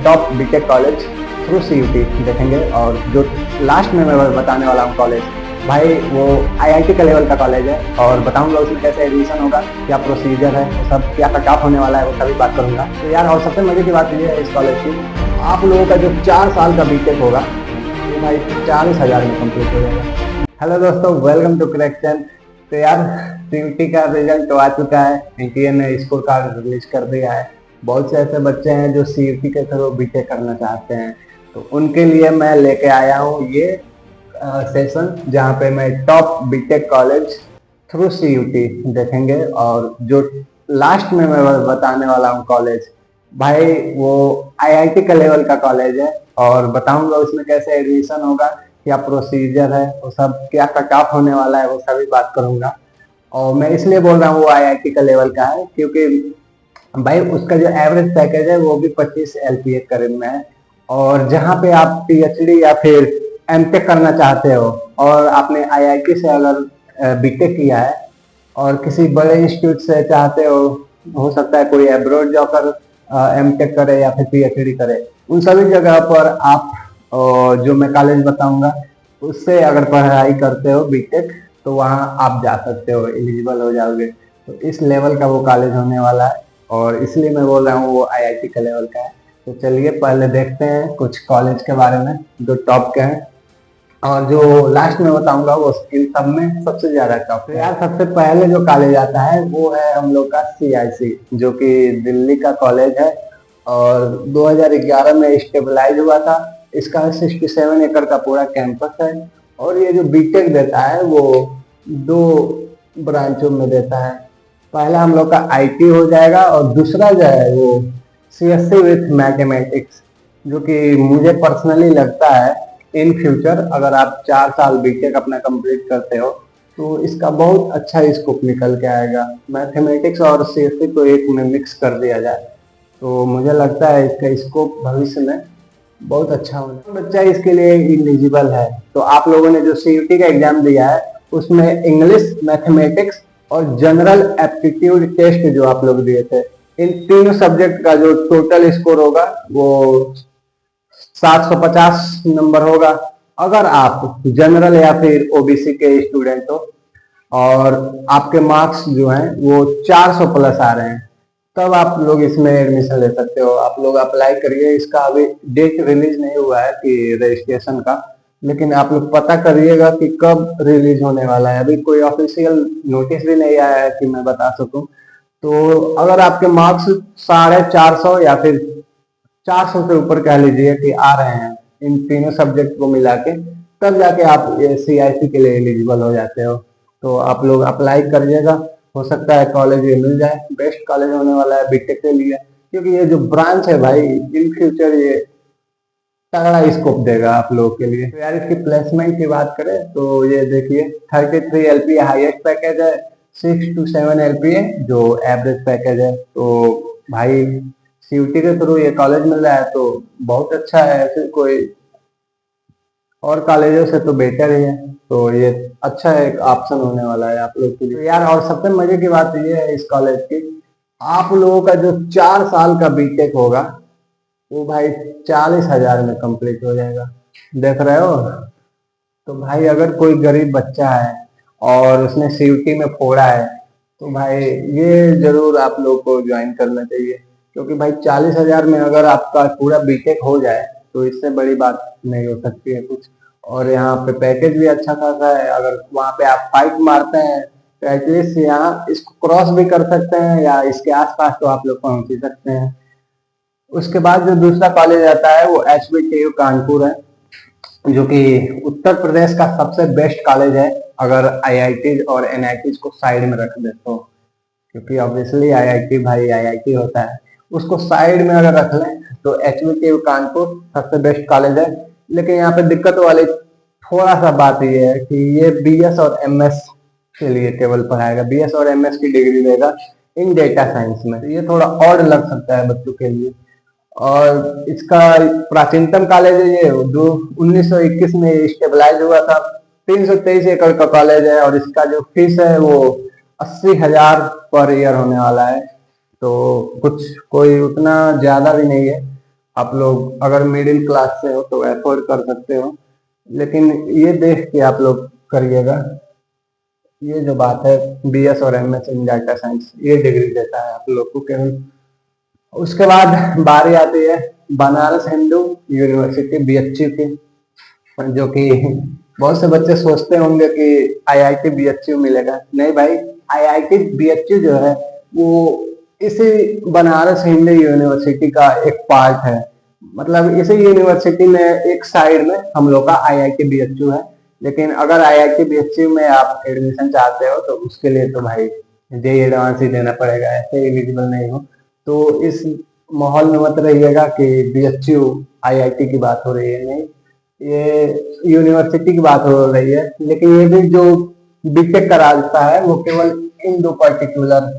Top BTech college through CUET देखेंगे। और जो लास्ट में मैं बताने वाला हूँ कॉलेज, भाई वो आईआईटी का लेवल का कॉलेज है और बताऊंगा उसमें कैसे एडमिशन होगा, क्या प्रोसीजर है, वो सब क्या कट ऑफ होने वाला है, वो सभी बात करूंगा। तो यार, और सबसे मजे की बात ये है इस कॉलेज की, आप लोगों का जो 4 साल का बीटेक होगा वो भाई 40,000 में कंप्लीट हो जाएगा। हेलो दोस्तों, वेलकम टू करेक्शन। तो यार, सीयूटी का रिजल्ट तो आ चुका है, एनटीए ने स्कोर कार्ड रिलीज कर दिया है। बहुत से ऐसे बच्चे हैं जो सीयूटी के थ्रू बीटेक करना चाहते हैं, तो उनके लिए मैं लेके आया हूँ ये सेशन, जहाँ पे मैं top BTech college through CUET देखेंगे। और जो लास्ट में मैं बताने वाला हूँ कॉलेज, भाई वो आईआईटी का लेवल का कॉलेज है और बताऊंगा उसमें कैसे एडमिशन होगा, क्या प्रोसीजर है, वो सब क्या कट ऑफ होने वाला है, वो सभी बात करूंगा। और मैं इसलिए बोल रहा हूँ वो आईआईटी का लेवल का है क्योंकि भाई उसका जो एवरेज पैकेज है वो भी 25 एलपीए करीब में है। और जहाँ पे आप पीएचडी या फिर एमटेक करना चाहते हो और आपने आईआईटी से अगर बीटेक किया है और किसी बड़े इंस्टीट्यूट से चाहते हो सकता है कोई एब्रॉड जाकर एमटेक करे या फिर पीएचडी करे, उन सभी जगह पर आप जो मैं कॉलेज बताऊंगा उससे अगर पढ़ाई करते हो बीटेक, तो वहाँ आप जा सकते हो, एलिजिबल हो जाओगे। तो इस लेवल का वो कॉलेज होने वाला है और इसलिए मैं बोल रहा हूँ वो आईआईटी का लेवल का है। तो चलिए पहले देखते हैं कुछ कॉलेज के बारे में जो टॉप के हैं, और जो लास्ट में बताऊंगा वो इन सब में सबसे ज्यादा टॉप है। यार, सबसे पहले जो कॉलेज आता है वो है हम लोग का सीआईसी, जो कि दिल्ली का कॉलेज है और 2011 में स्टेबलाइज हुआ था। इसका 67 एकड़ का पूरा कैंपस है और ये जो बीटेक देता है वो 2 ब्रांचों में देता है। पहला हम लोग का आईटी हो जाएगा और दूसरा जो है वो सीएससी विथ मैथमेटिक्स, जो कि मुझे पर्सनली लगता है इन फ्यूचर अगर आप 4 साल बीटेक अपना कंप्लीट करते हो तो इसका बहुत अच्छा स्कोप निकल के आएगा। मैथमेटिक्स और सीएससी को एक में मिक्स कर दिया जाए तो मुझे लगता है इसका स्कोप भविष्य में बहुत अच्छा होगा। बच्चा इसके लिए एलिजिबल है, तो आप लोगों ने जो सीयूटी का एग्जाम दिया है उसमें इंग्लिश, मैथमेटिक्स और जनरल एप्टीट्यूड टेस्ट जो आप लोग दिए थे, इन तीनों सब्जेक्ट का जो टोटल स्कोर होगा वो 750 नंबर होगा। अगर आप जनरल या फिर ओबीसी के स्टूडेंट हो और आपके मार्क्स जो हैं वो 400 प्लस आ रहे हैं, तब आप लोग इसमें एडमिशन ले सकते हो। आप लोग अप्लाई करिए। इसका अभी डेट रिलीज नहीं हुआ है कि रजिस्ट्रेशन का, लेकिन आप लोग पता करिएगा कि कब रिलीज होने वाला है। अभी कोई ऑफिशियल नोटिस भी नहीं आया है कि मैं बता सकूं। तो अगर आपके मार्क्स 450 या फिर 400 से ऊपर कह लीजिए कि आ रहे हैं इन तीनों सब्जेक्ट को मिला के, तब जाके आप सीआईसी के लिए एलिजिबल हो जाते हो। तो आप लोग अप्लाई करिएगा, हो सकता है कॉलेज ये मिल जाए। बेस्ट कॉलेज होने वाला है बीटेक के लिए, क्योंकि ये जो ब्रांच है भाई इन फ्यूचर ये तगड़ा स्कोप देगा आप लोगों के लिए। तो यार, इसकी प्लेसमेंट की बात करें तो ये देखिए 33 एलपीए हाईएस्ट पैकेज है, 6 to 7 एलपीए जो एवरेज पैकेज है। तो भाई सीयूटी के थ्रू ये कॉलेज मिल रहा है तो बहुत अच्छा है, फिर कोई और कॉलेजों से तो बेटर ही है। तो ये अच्छा एक ऑप्शन होने वाला है आप लोग के लिए। तो यार, और सबसे मजे की बात ये है इस कॉलेज की, आप लोगों का जो 4 साल का बीटेक होगा वो भाई 40,000 में कंप्लीट हो जाएगा। देख रहे हो? तो भाई अगर कोई गरीब बच्चा है और उसने सीयूटी में फोड़ा है तो भाई ये जरूर आप लोग को ज्वाइन करना चाहिए, क्योंकि भाई 40,000 में अगर आपका पूरा बीटेक हो जाए तो इससे बड़ी बात नहीं हो सकती है कुछ। और यहाँ पे पैकेज भी अच्छा खासा है। अगर वहाँ पे आप फाइट मारते हैं तो एटलीस्ट यहाँ इसको क्रॉस भी कर सकते हैं या इसके आसपास तो आप लोग पहुंच ही सकते हैं। उसके बाद जो दूसरा कॉलेज आता है वो एचबीटीयू कानपुर है, जो कि उत्तर प्रदेश का सबसे बेस्ट कॉलेज है अगर आईआईटी और एनआईटी को साइड में रख दे तो। क्योंकि ऑब्वियसली आईआईटी भाई आईआईटी होता है, उसको साइड में अगर रख लें तो एचबीटीयू कानपुर सबसे बेस्ट कॉलेज है। लेकिन यहाँ पे दिक्कत वाली थोड़ा सा बात ये है कि ये बीएस और एमएस के लिए केवल पढ़ाएगा, बीएस और एमएस की डिग्री देगा इन डेटा साइंस में। तो ये थोड़ा ऑड लग सकता है बच्चों के लिए। और इसका प्राचीनतम कॉलेज है ये, जो 1921 में स्टेबलाइज हुआ था। 323 एकड़ का कॉलेज है और इसका जो फीस है वो 80,000 पर ईयर होने वाला है। तो कुछ कोई उतना ज्यादा भी नहीं है। आप लोग अगर मिडिल क्लास से हो तो अफोर्ड कर सकते हो, लेकिन ये देख के आप लोग करिएगा। ये जो बात है, बीएस और एमएस इन डाटा साइंस ये डिग्री देता है आप लोग को केवल। उसके बाद बारी आती है बनारस हिंदू यूनिवर्सिटी बीएचयू की, जो कि बहुत से बच्चे सोचते होंगे कि आईआईटी बीएचयू मिलेगा। नहीं भाई, आईआईटी बीएचयू जो है वो इसी बनारस हिंदू यूनिवर्सिटी का एक पार्ट है। मतलब इसी यूनिवर्सिटी में एक साइड में हम लोग का आईआईटी बीएचयू है। लेकिन अगर आईआईटी बीएचयू में आप एडमिशन चाहते हो तो उसके लिए तो भाई जेई एडवांस ही देना पड़ेगा, ऐसे एलिजिबल नहीं हो। तो इस माहौल में मत रहिएगा कि बीएचयू आईआईटी की बात हो रही है, नहीं, ये यूनिवर्सिटी की बात हो रही है। लेकिन ये भी जो बीटेक कराता है वो केवल इन दो पर्टिकुलर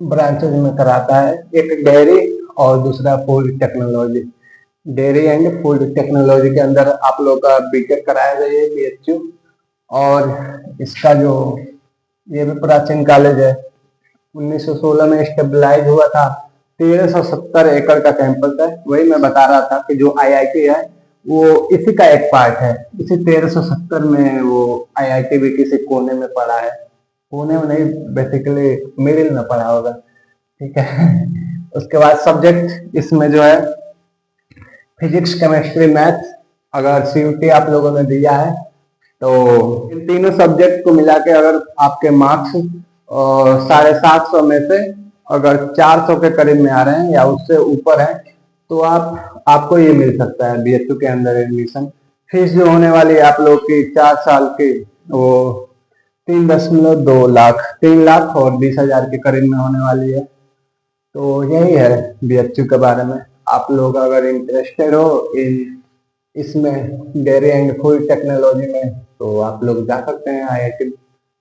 ब्रांचेज में कराता है, एक डेयरी और दूसरा food technology. Dairy and food technology के अंदर आप लोग का बीटेक कराया गया है बीएचयू। और इसका जो ये भी प्राचीन कॉलेज है, 1916 में स्टेबलाइज हुआ था। 1370 एकड़ का कैंपस है। वही मैं बता रहा था कि जो आईआईटी है वो इसी का एक पार्ट है। इसी 1370 में वो आईआईटी भी किसी कोने में पड़ा है, कोने में नहीं, बेसिकली मिडिल में पड़ा होगा, ठीक है। उसके बाद सब्जेक्ट इसमें जो है फिजिक्स केमिस्ट्री मैथ। अगर सीयूटी आप लोगों ने दिया है तो इन तीनों सब्जेक्ट को मिला के अगर आपके मार्क्स 750 में से अगर 400 के करीब में आ रहे हैं या उससे ऊपर है तो आपको ये मिल सकता है बीएचयू के अंदर एडमिशन। फीस जो होने वाली है आप लोग की 4 साल की वो 3.2 लाख, 3 लाख और 20,000 के करीब में होने वाली है। तो यही है बीएचयू के बारे में। आप लोग अगर इंटरेस्टेड हो इसमें डेयरी एंड फूड टेक्नोलॉजी में तो आप लोग जा सकते हैं आईआईटी।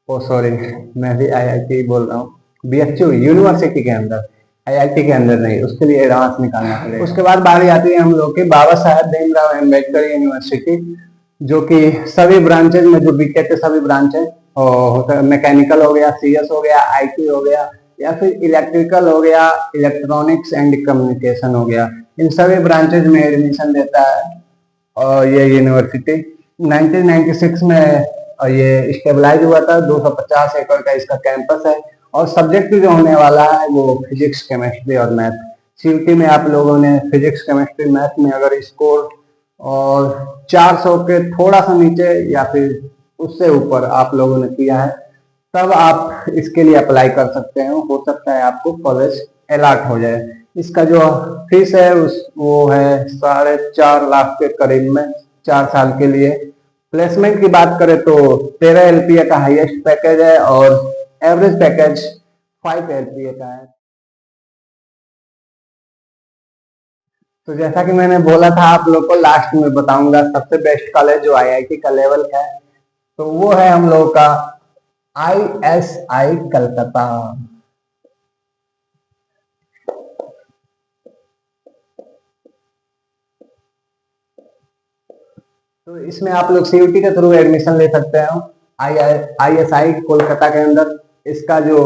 ओ सॉरी, मैं भी आईआईटी बोल रहा हूँ, बीएचयू यूनिवर्सिटी के अंदर, आईआईटी के अंदर नहीं, उसके लिए एडवांस निकालना पड़ेगा। उसके बाद बारी आती है हम लोग की बाबा साहेब भीमराव अम्बेडकर यूनिवर्सिटी, जो कि सभी ब्रांचेज में जो बीटेक के सभी ब्रांच है, और मैकेनिकल हो गया, सीएस हो गया, आईटी हो गया, या फिर इलेक्ट्रिकल हो गया, इलेक्ट्रॉनिक्स एंड कम्युनिकेशन हो गया, इन सभी ब्रांचेज में एडमिशन देता है। और ये यूनिवर्सिटी 1996 में ये स्टेबलाइज हुआ था। 250 एकड़ का इसका कैंपस है। और सब्जेक्ट जो होने वाला है वो फिजिक्स केमिस्ट्री और मैथ। सीयूटी में आप लोगों ने फिजिक्स केमिस्ट्री मैथ में अगर स्कोर और 400 के थोड़ा सा नीचे या फिर उससे ऊपर आप लोगों ने किया है तब आप इसके लिए अप्लाई कर सकते हैं। हो सकता है आपको कॉलेज अलॉट हो जाए। इसका जो फीस है वो है 4.5 लाख के करीब में 4 साल के लिए। प्लेसमेंट की बात करें तो 13 एलपीए का हाईएस्ट पैकेज है और एवरेज पैकेज 5 एलपीए का है। तो जैसा कि मैंने बोला था आप लोग को लास्ट में बताऊंगा सबसे बेस्ट कॉलेज जो आईआईटी का लेवल का है, तो वो है हम लोग का आईएसआई कलकत्ता। तो इसमें आप लोग सीयूटी के थ्रू एडमिशन ले सकते हो आईएसआई कोलकाता के अंदर। इसका जो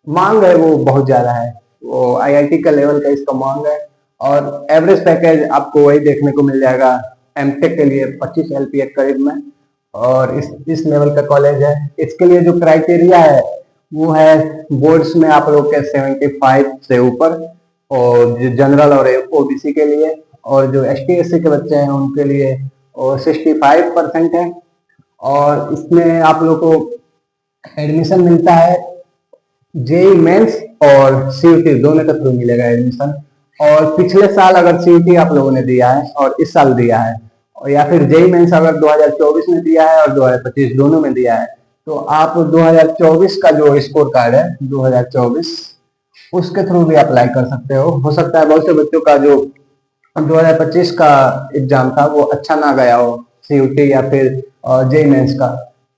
मांग है वो बहुत ज्यादा है, वो आईआईटी का लेवल का इसका मांग है। और एवरेज पैकेज आपको वही देखने को मिल जाएगा एमटेक के लिए 25 एलपीए करीब में। और इस लेवल का कॉलेज है। इसके लिए जो क्राइटेरिया है वो है बोर्ड्स में आप लोग के 75 से ऊपर, और जो जनरल और ओबीसी के लिए, और जो एसटी एससी के बच्चे हैं उनके लिए और 65% है। और इसमें आप लोग को एडमिशन मिलता है जेई मेंस और सीयूटी दोनों के थ्रू मिलेगा एडमिशन। और पिछले साल अगर सीयूटी आप लोगों ने दिया है और इस साल दिया है, और या फिर जेई मेंस अगर 2024 में दिया है और 2025 दोनों में दिया है, तो आप 2024 का जो स्कोर कार्ड है 2024 उसके थ्रू भी अप्लाई कर सकते हो सकता है बहुत से बच्चों का जो 2025 का एग्जाम था वो अच्छा ना गया हो सीयूटी या फिर जेई मेंस का,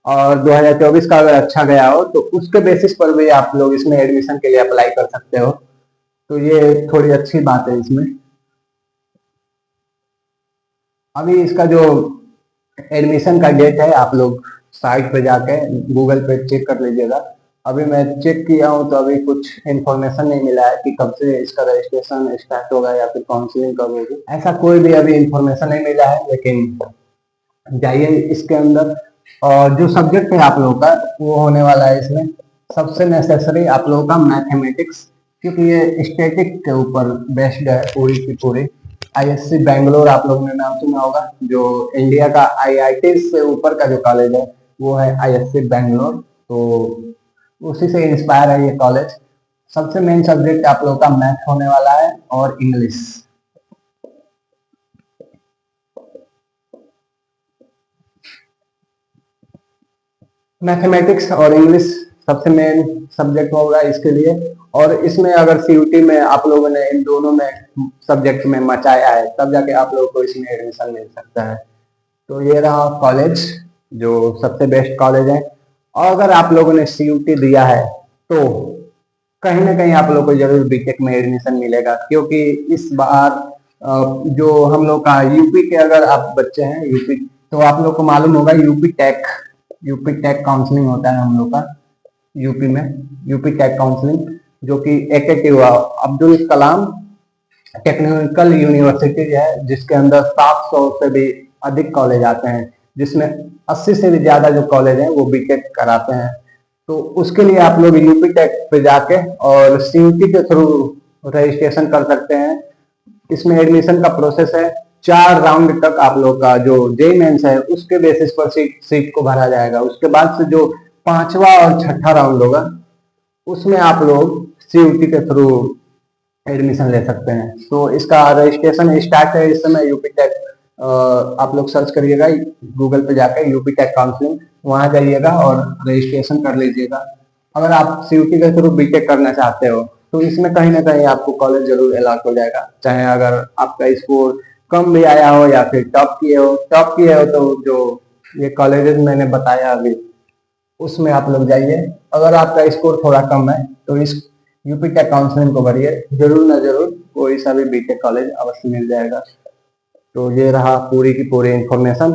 और 2024 का अगर अच्छा गया हो तो उसके बेसिस पर भी आप लोग इसमें एडमिशन के लिए अप्लाई कर सकते हो। तो ये थोड़ी अच्छी बात है इसमें। अभी इसका जो एडमिशन का डेट है आप लोग साइट पे जाके गूगल पे चेक कर लीजिएगा। अभी मैं चेक किया हूँ तो अभी कुछ इन्फॉर्मेशन नहीं मिला है कि कब से इसका रजिस्ट्रेशन स्टार्ट होगा या फिर काउंसलिंग कब होगी, ऐसा कोई भी अभी इन्फॉर्मेशन नहीं मिला है। लेकिन जाइए इसके अंदर, और जो सब्जेक्ट है आप लोगों का वो होने वाला है इसमें सबसे नेसेसरी आप लोगों का मैथमेटिक्स, क्योंकि ये स्टैटिक के ऊपर बेस्ड है पूरी की पूरी। आईएससी बैंगलोर आप लोगों ने नाम सुना होगा, जो इंडिया का आईआईटी से ऊपर का जो कॉलेज है वो है आईएससी बैंगलोर। तो उसी से इंस्पायर है ये कॉलेज। सबसे मेन सब्जेक्ट आप लोगों का मैथ होने वाला है और इंग्लिश। मैथमेटिक्स और इंग्लिश सबसे मेन सब्जेक्ट होगा इसके लिए। और इसमें अगर सीयूटी में आप लोगों ने इन दोनों में सब्जेक्ट में मचाया है तब जाके आप लोगों को इसमें एडमिशन मिल सकता है। तो ये रहा कॉलेज, जो सबसे बेस्ट कॉलेज है। और अगर आप लोगों ने सीयूटी दिया है तो कहीं ना कहीं आप लोग को जरूर बीटेक में एडमिशन मिलेगा, क्योंकि इस बार जो हम लोग का यूपी के अगर आप बच्चे हैं यूपी, तो आप लोग को मालूम होगा यूपी टेक काउंसलिंग होता है हम लोग का यूपी में। यूपी टेक काउंसलिंग जो कि एकेटिव अब्दुल कलाम टेक्निकल यूनिवर्सिटी है, जिसके अंदर 700 से भी अधिक कॉलेज आते हैं, जिसमें 80 से भी ज्यादा जो कॉलेज हैं वो बीटेक कराते हैं। तो उसके लिए आप लोग यूपी टेक पे जाके और सीयूटी के थ्रू रजिस्ट्रेशन कर सकते हैं। इसमें एडमिशन का प्रोसेस है, 4 राउंड तक आप लोग का जो जे मेंस है उसके बेसिस पर सीट को भरा जाएगा। उसके बाद से जो 5वां और 6ठा राउंड होगा उसमें आप लोग सीयूटी के थ्रू एडमिशन ले सकते हैं। तो इसका रजिस्ट्रेशन स्टार्ट है इस समय यूपी टेक। आप लोग सर्च करिएगा गूगल पे जाकर यूपी टेक काउंसलिंग, वहां जाइएगा और रजिस्ट्रेशन कर लीजिएगा। अगर आप सीयूटी के थ्रू बीटेक करना चाहते हो तो इसमें कहीं ना कहीं आपको कॉलेज जरूर अलॉट हो जाएगा, चाहे अगर आपका स्कोर कम भी आया हो या फिर टॉप किए हो तो जो ये कॉलेजेस मैंने बताया अभी उसमें आप लोग जाइए। अगर आपका स्कोर थोड़ा कम है तो इस यूपी टेक काउंसलिंग को भरिए, जरूर ना जरूर कोई सा भी बीटेक कॉलेज अवश्य मिल जाएगा। तो ये रहा पूरी की पूरी information.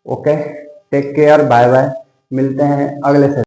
Okay, take care, bye bye, मिलते हैं अगले से।